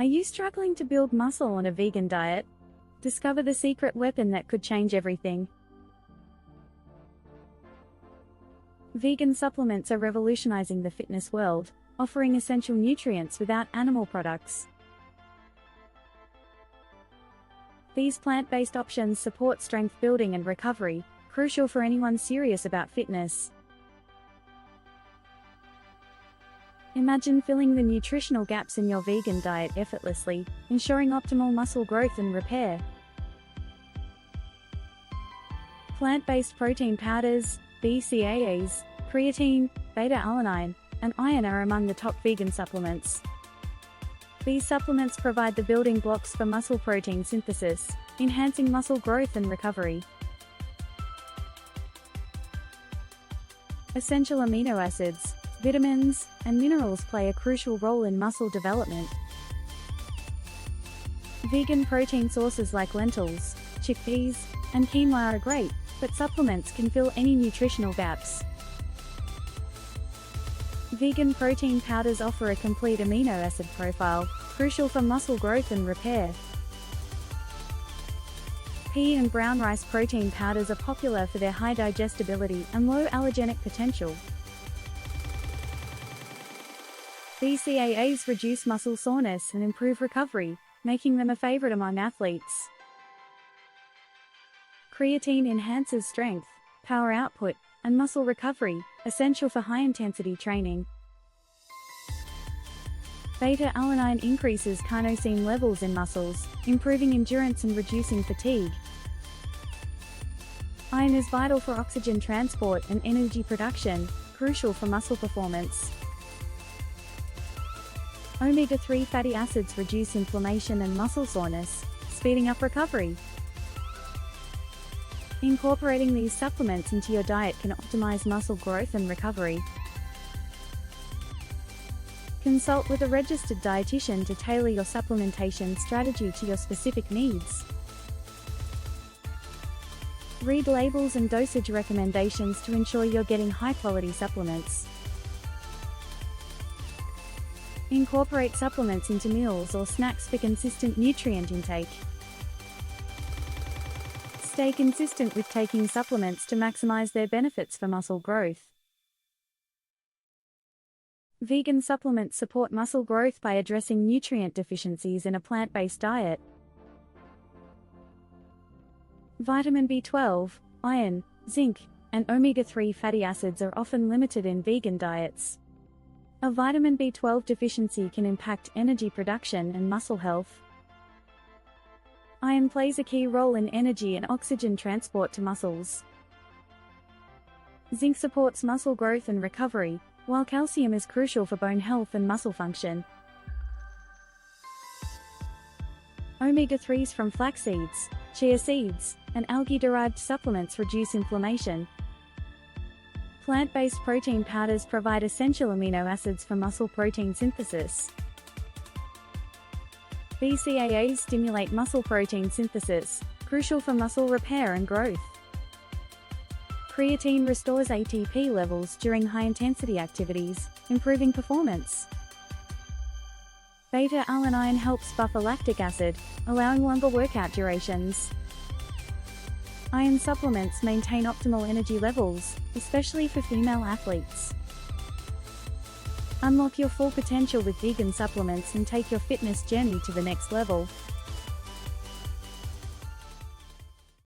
Are you struggling to build muscle on a vegan diet? Discover the secret weapon that could change everything. Vegan supplements are revolutionizing the fitness world, offering essential nutrients without animal products. These plant-based options support strength building and recovery, crucial for anyone serious about fitness. Imagine filling the nutritional gaps in your vegan diet effortlessly, ensuring optimal muscle growth and repair. Plant-based protein powders, BCAAs, creatine, beta-alanine, and iron are among the top vegan supplements. These supplements provide the building blocks for muscle protein synthesis, enhancing muscle growth and recovery. Essential amino acids, vitamins, and minerals play a crucial role in muscle development. Vegan protein sources like lentils, chickpeas, and quinoa are great, but supplements can fill any nutritional gaps. Vegan protein powders offer a complete amino acid profile, crucial for muscle growth and repair. Pea and brown rice protein powders are popular for their high digestibility and low allergenic potential. BCAAs reduce muscle soreness and improve recovery, making them a favorite among athletes. Creatine enhances strength, power output, and muscle recovery, essential for high-intensity training. Beta-alanine increases carnosine levels in muscles, improving endurance and reducing fatigue. Iron is vital for oxygen transport and energy production, crucial for muscle performance. Omega-3 fatty acids reduce inflammation and muscle soreness, speeding up recovery. Incorporating these supplements into your diet can optimize muscle growth and recovery. Consult with a registered dietitian to tailor your supplementation strategy to your specific needs. Read labels and dosage recommendations to ensure you're getting high-quality supplements. Incorporate supplements into meals or snacks for consistent nutrient intake. Stay consistent with taking supplements to maximize their benefits for muscle growth. Vegan supplements support muscle growth by addressing nutrient deficiencies in a plant-based diet. Vitamin B12, iron, zinc, and omega-3 fatty acids are often limited in vegan diets. A vitamin B12 deficiency can impact energy production and muscle health. Iron plays a key role in energy and oxygen transport to muscles. Zinc supports muscle growth and recovery, while calcium is crucial for bone health and muscle function. Omega-3s from flax seeds, chia seeds, and algae-derived supplements reduce inflammation. Plant-based protein powders provide essential amino acids for muscle protein synthesis. BCAAs stimulate muscle protein synthesis, crucial for muscle repair and growth. Creatine restores ATP levels during high-intensity activities, improving performance. Beta-alanine helps buffer lactic acid, allowing longer workout durations. Iron supplements maintain optimal energy levels, especially for female athletes. Unlock your full potential with vegan supplements and take your fitness journey to the next level.